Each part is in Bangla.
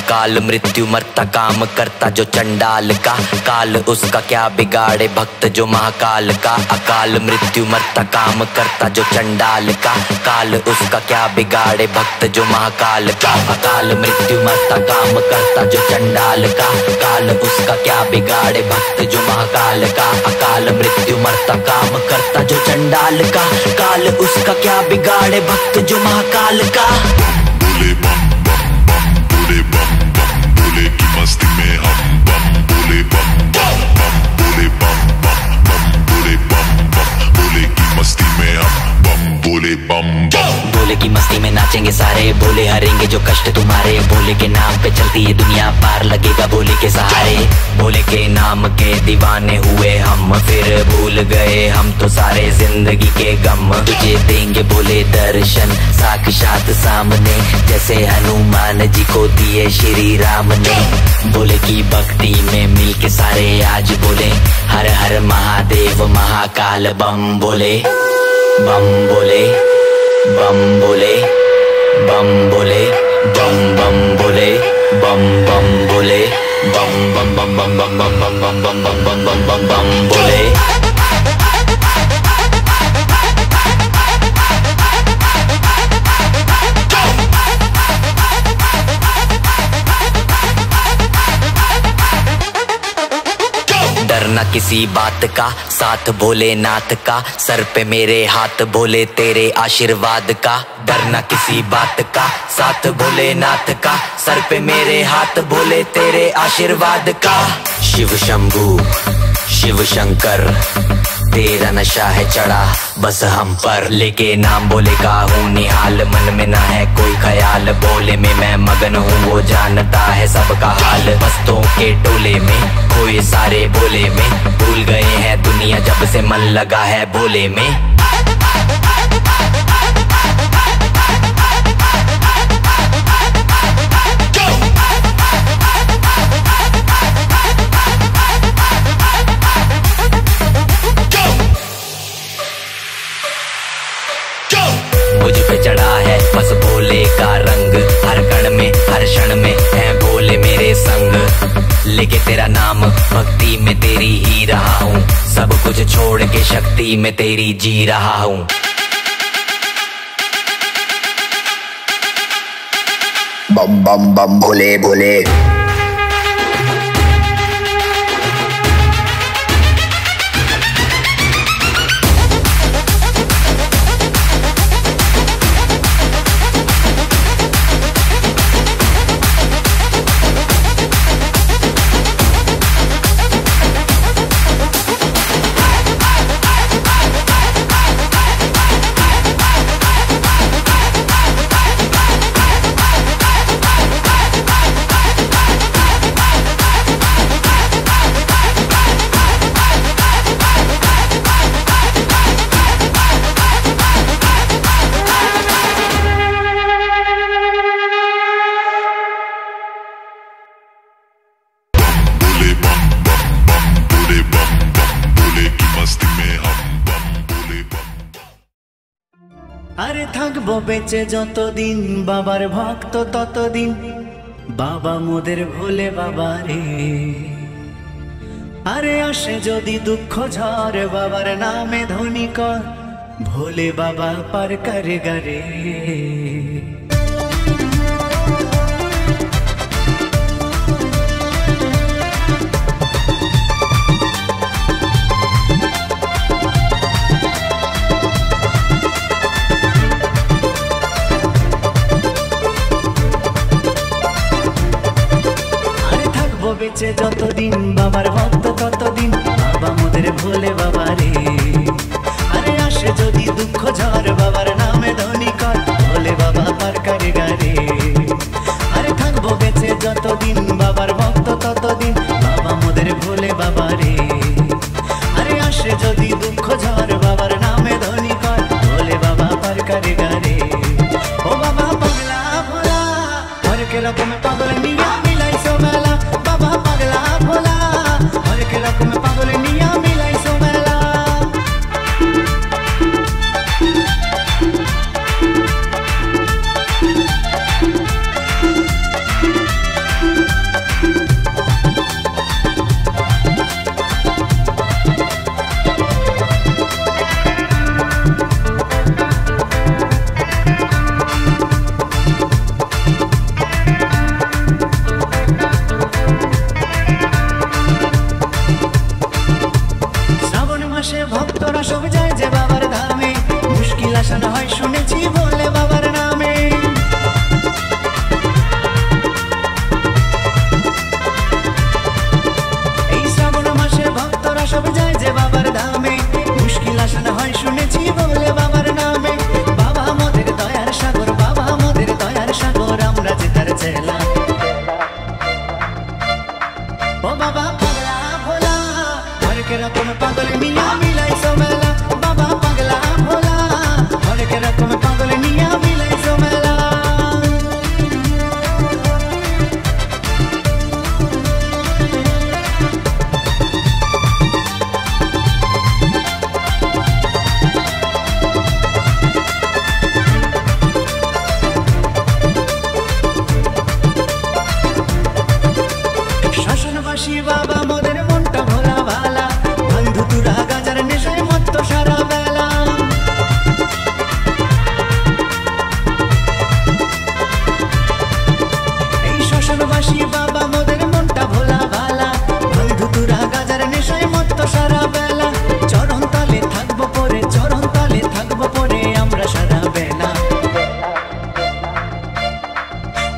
अकाल मृत्यु मरता काम करता जो चंडाल का, काल उसका क्या बिगाड़े भक्त जो महाकाल का। अकाल मृत्यु मरता काम करता जो चंडाल का, काल उसका क्या बिगाड़े भक्त जो महाकाल का। अकाल मृत्यु मरता काम करता जो चंडाल का, काल उसका क्या बिगाड़े भक्त जो महाकाल का। अकाल मृत्यु मरता काम करता जो चंडाल का, काल उसका क्या बिगाड़े भक्त जो महाकाल का। बोले बम बम बम बोले बम बम बोले की मस्ती में हम बम बोले बम बम बम बोले बम बम बम बोले बम बम बोले की मस्ती में हम बम बोले बम बम। भोले की मस्ती में नाचेंगे सारे, भोले हरेंगे जो कष्ट तुम्हारे। भोले के नाम पे चलती है दुनिया, पार लगेगा भोले के सहारे। भोले के नाम के दीवाने हुए हम, फिर भूल गए हम तो सारे जिंदगी के गम। तुझे देंगे भोले दर्शन साक्षात सामने, जैसे हनुमान जी को दिए श्री राम ने। भोले की भक्ति में मिल के सारे आज बोले, हर हर महादेव महाकाल बम बोले। बम बोले बम बोले बम बोले बम बम बोले बम बम बोले बम बम बम बम बम बम बम बम बम बम बम बम बम बोले। डरना किसी बात का, साथ भोलेनाथ का, सर पे मेरे हाथ भोले तेरे आशीर्वाद का। डरना किसी बात का, साथ भोलेनाथ का, सर पे मेरे हाथ भोले तेरे आशीर्वाद का। शिव शंभू शिव शंकर तेरा नशा है चढ़ा बस हम पर, लेके नाम भोले का हूँ निहाल, मन में ना है कोई ख्याल। भोले में मैं मगन हूँ वो जानता है सबका हाल। मस्तों के टोले में खोए सारे भोले में, भूल गए हैं दुनिया जब से मन लगा है भोले में। मुझ पे चढ़ा है बस भोले का रंग, हर कण में हर क्षण में है भोले मेरे संग। लेके तेरा नाम भक्ति में तेरी ही रहा हूँ, सब कुछ छोड़ के शक्ति में तेरी जी रहा हूँ। बम बम बम भोले भोले। আরে থাকবো বেঁচে যতদিন বাবার ভক্ত ততদিন, বাবা মোদের ভোলে বাবা রে। আরে আসে যদি দুঃখ ঝড় বাবার নামে ধ্বনি কর, ভোলে বাবা পার করে গারে। বেঁচে যতদিন বাবার ভক্ত ততদিন, বাবা মোদের ভোলে বাবা রে। আরে আসে যদি দুঃখ ঝড় বাবার নামে ধ্বনি কর, ভোলে বাবা পার করে গারে। আরে থাকবো বেঁচে যতদিন বাবার ভক্ত ততদিন, বাবা মোদের ভোলে বাবা রে। আরে আসে যদি দুঃখ ঝড় বাবার নামে ধ্বনি কর, ভোলে বাবা পার করে গারে। ও বাবা পাগলা ভোলা হর के रकम पागल मिया मिलाई सो मेला, बाबा पगला भोला আসানো হয় শুনেছি বলে বাবার নামে। এই শ্রাবণ মাসে ভক্তরা সব যায় যে বাবার ধামে, মুশকিল আসানো হয় শুনেছি বলে বাবার নামে। বাবা মোদের দয়ার সাগর, বাবা মোদের দয়ার সাগর, আমরা যে তার চেলা। ও বাবা পাগলা ভোলা, হরেক রকম পাগল মিয়া মিলাইছো মেলা। বাবা পাগলা ভোলা, হরেক রকম পাগল মিয়া মিলাইছো মেলা। শাসনবাসী বাবা মোদের মনটা ভোলা ভালা, বন্ধু তুরা গাজার নেশায় মত্ত সারা বেলা। এই শাসনবাসী বাবা মোদের মনটা ভোলা ভালা, বন্ধু তুরা গাজার নেশায় মত্ত সারা বেলা। চরণ তলে থাকবো পরে, চরণ তলে থাকবো পরে আমরা সারা বেলা।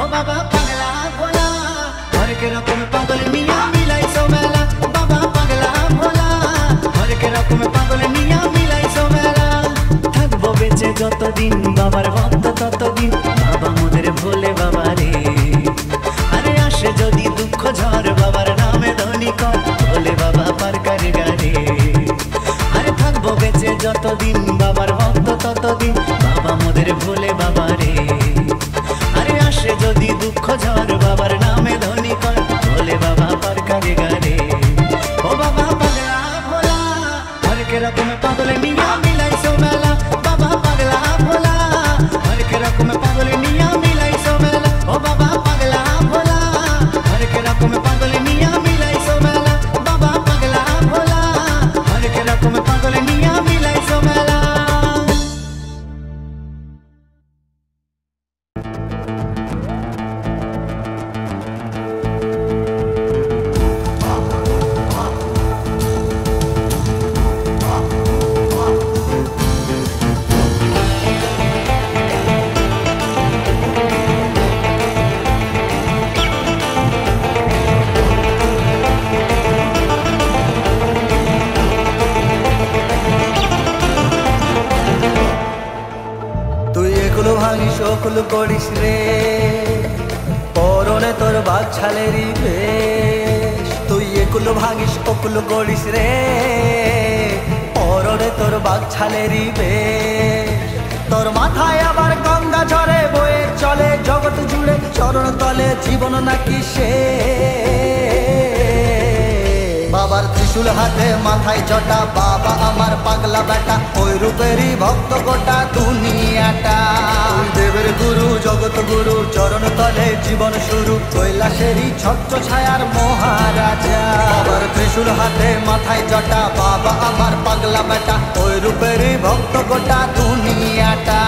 ও বাবা পাগলা ভোলা, হরেক রকম পাগল মিয়া মিলাইছো মেলা। বাবা পাগলা ভোলা, হরেক রকম পাগল মিয়া মিলাইছো মেলা। থাকবো বেঁচে যতদিন বাবার ভক্ত ততদিন, বাবা মোদের ভোলে বাবা রে। আরে আসে যদি দুঃখ ঝড় বাবার নামে ধ্বনি কর, ভোলে বাবা পার করে গারে। আরে থাকবো বেঁচে যতদিন বাবার ভক্ত ততদিন, বাবা মোদের ভোলে বাবা রে। আরে আসে যদি দুঃখ ঝড় বাবার নামে ধ্বনি কর, ভোলে বাবা পার করে গারে। ও বাবা পাগলা ভোলা, হরেক রকম পাগল মিয়া মিলাইছো মেলা। বাবা পাগলা ভোলা, হরেক রকম পাগল মিয়া মিলাইছো মেলা। ও বাবা পাগলা ভোলা, হরেক রকম পাগল মিয়া মিলাইছো মেলা। বাবা পাগলা ভোলা, হরেক রকম পাগল মিয়া মিলাইছো মেলা। তুই এগুলো ভাঙিস ওগুলো করিস রে, পরনে তোর বাঘ ছালেরই বেশ। তুই এগুলো ভাঙিস ওগুলো করিস রে, পরনে তোর বাঘ ছালেরই বেশ। তোর মাথায় আবার গঙ্গা ঝরে বয়ে চলে জগৎ জুড়ে, চরণ তলে জীবন নাকি সে। বাবার ত্রিশূল হাতে মাথায় জটা, বাবা আমার পাগলা বেটা, ওই রূপেরই ভক্ত গোটা দুনিয়াটা। দেবের গুরু জগৎ গুরু, চরণ তলে জীবন শুরু, কৈলাসেরই ছত্র ছায়ার মহারাজা। বাবার ত্রিশূল হাতে মাথায় জটা, বাবা আমার পাগলা বেটা, ওই রূপেরই ভক্ত গোটা দুনিয়াটা।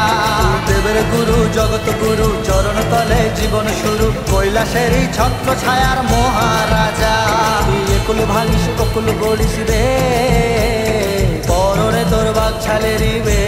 দেবের গুরু জগৎ গুরু, চরণ তলে জীবন শুরু, কৈলাসেরই ছত্র ছায়ার মহারাজা। একুল ভাঙিস ওকুল গড়িস রে, পরনে তোর বাঘ ছালেরই বে।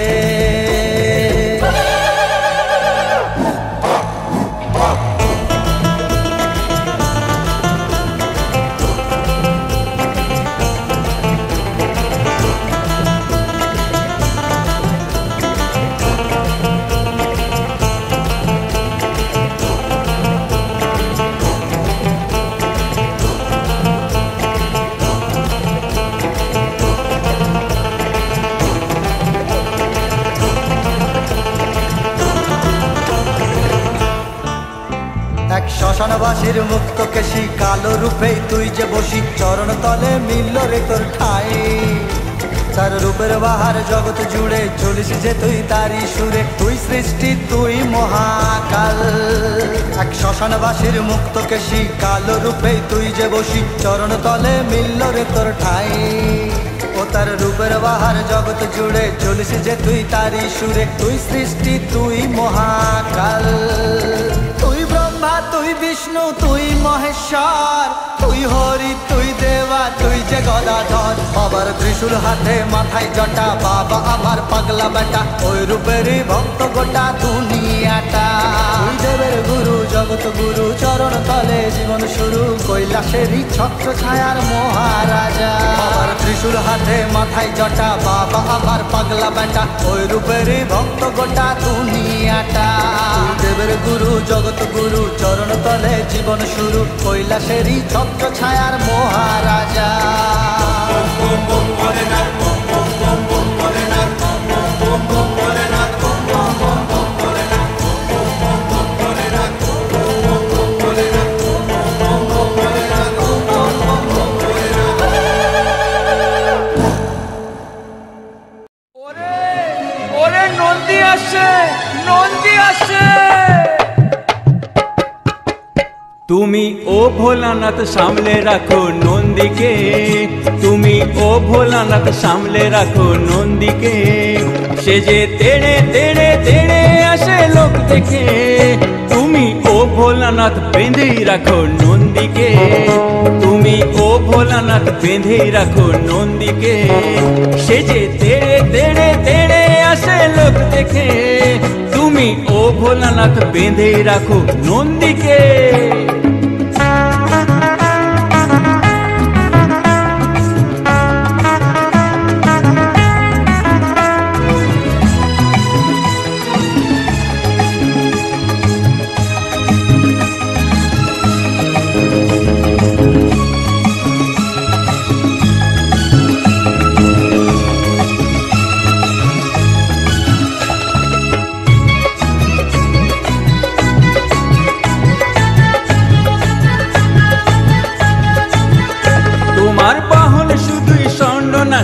এক শ্মশানবাসীর মুক্ত কেশি, কালো রূপে তুই যে বসি, চরণ তলে মিলল রে তোর ঠাই। তার রূপের বাহার জগৎ জুড়ে, চলিস যে তুই তারি সুরে, তুই সৃষ্টি তুই মহাকাল। এক শ্মশানবাসীর মুক্ত কেশি, কালো রূপে তুই যে বসি, চরণ তলে মিলল রে তোর ঠাই। ও তার রূপের বাহার জগৎ জুড়ে, চলিস যে তুই তারি সুরে, তুই সৃষ্টি তুই মহাকাল। তুই ব্রহ্মা তুই বিষ্ণু তুই মহেশ্বর, তুই হরি তুই দেবা তুই যে গদাধর। বাবার ত্রিশূল হাতে মাথায় জটা, বাবা আমার পাগলা পাগলা বেটা ওই রূপেরই ভক্ত গোটা দুনিয়াটা। তুই দেবের গুরু জগৎ গুরু চরণ তলে জীবন শুরু কৈলাসেরই ছত্র ছায়ার মহারাজা। বাবার ত্রিশূল হাতে মাথায় জটা বাবা আমার পাগলা বেটা ওই রূপেরই ভক্ত গোটা দুনিয়াটা। তুই দেবের গুরু জগৎ গুরু চরণ তলে জীবন শুরু কৈলাসেরই ছত্র ছায়ার মহারাজা। নন্দী আসে, নন্দী আসে। তুমি ও ভোলানাথ সামলে রাখো নন্দীকে, তুমি ও ভোলানাথ সামলে রাখো নন্দীকে। সে যে তেড়ে তেড়ে তেড়ে আসে লোক দেখে, তুমি ও ভোলানাথ বেঁধেই রাখো নন্দীকে, তুমি ও ভোলানাথ বেঁধেই রাখো নন্দীকে। সে যে তেড়ে তেড়ে তেড়ে আসে লোক দেখে, তুমি ও ভোলানাথ বেঁধেই রাখো নন্দীকে।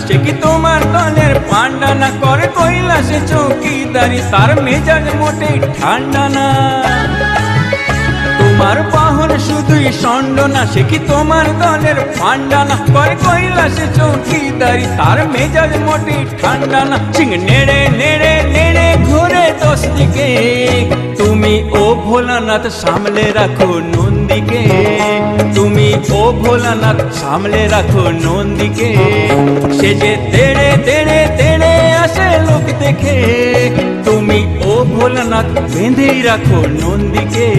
সে কি তোমার দলের পান্ডা না, করে কৈলাসে চৌকিদারি তার মেজাজ মোটেই ঠান্ডা না। তোমার বাহন শুধুই ষণ্ড না, সে কি তোমার দলের পান্ডা না, করে কৈলাসে চৌকিদারি তার মেজাজ মোটেই ঠান্ডা না। সিং নেড়ে নেড়ে নেড়ে ঘুরে দশ দিকে, তুমি ও ভোলানাথ সামলে রাখো নন্দীকে, তুমি ও ভোলানাথ সামলে রাখো নন্দীকে। সে যে তেড়ে তেড়ে তেড়ে আসে লোক দেখে, তুমি ও ভোলানাথ বেঁধেই রাখো নন্দীকে।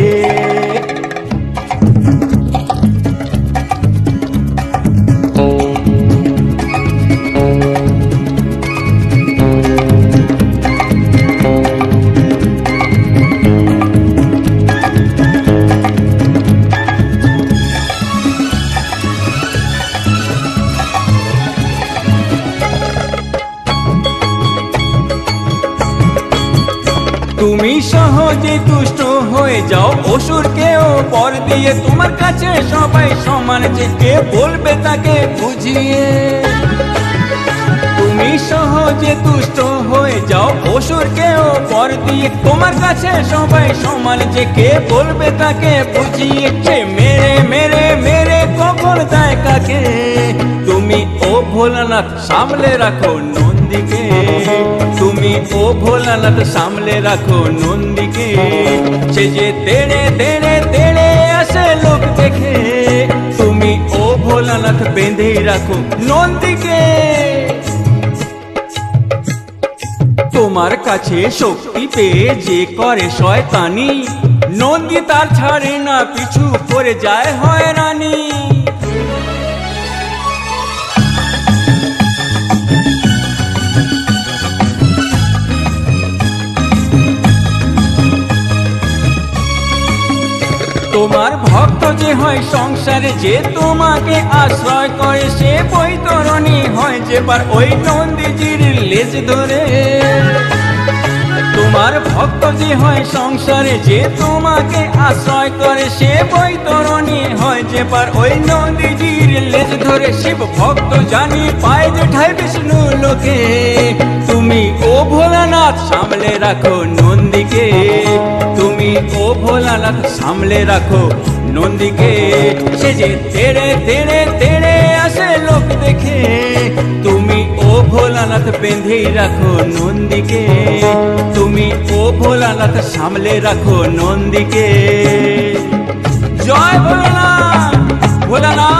তুমি সহজে তুষ্ট হয়ে যাও অসুরকেও পর দিয়ে, তোমার কাছে সবাই সমান যে কে বলবে তাকে বুঝিয়ে। তুমি সহজে তুষ্ট হয়ে যাও অসুরকেও পর দিয়ে, তোমার কাছে সবাই সমান যে কে বলবে তাকে বুঝিয়ে। সে মেরে মেরে মেরে কখন দেয় কাকে, তুমি ও ভোলানাথ সামলে রাখো নন্দীকে, তুমি ও ভোলানাথ সামলে রাখো নন্দীকে। সে যে তেড়ে তেড়ে তেড়ে আসে লোক দেখে, তুমি ও ভোলানাথ বেঁধেই রাখো নন্দীকে। তোমার কাছে শক্তি পেয়ে যে করে শয়তানি, নন্দী তার ছাড়ে না পিছু করে যায় হয়রানি। তোমার ভক্ত যে হয় সংসারে, যে তোমাকে আশ্রয় করে, সে বৈতরণী হয় যে বার ওই নন্দীজির লেজ ধরে। তোমার ভক্ত যে হয় সংসারে, যে তোমাকে আশ্রয় করে, সে বৈতরণী হয় যে বার ওই নন্দীজির লেজ ধরে। শিব ভক্ত জানি পায় যে ঠাই বিষ্ণু লোকে, তুমি ও ভোলানাথ সামলে রাখো নন্দীকে, তুমি ও ভোলানাথ সামলে রাখো নন্দীকে। সে যে তেড়ে তেড়ে তেড়ে আসে লোক দেখে, তুমি ও ভোলানাথ বেঁধেই রাখো নন্দীকে, তুমি ও ভোলানাথ সামলে রাখো নন্দীকে। জয় ভোলানাথ, ভোলানাথ।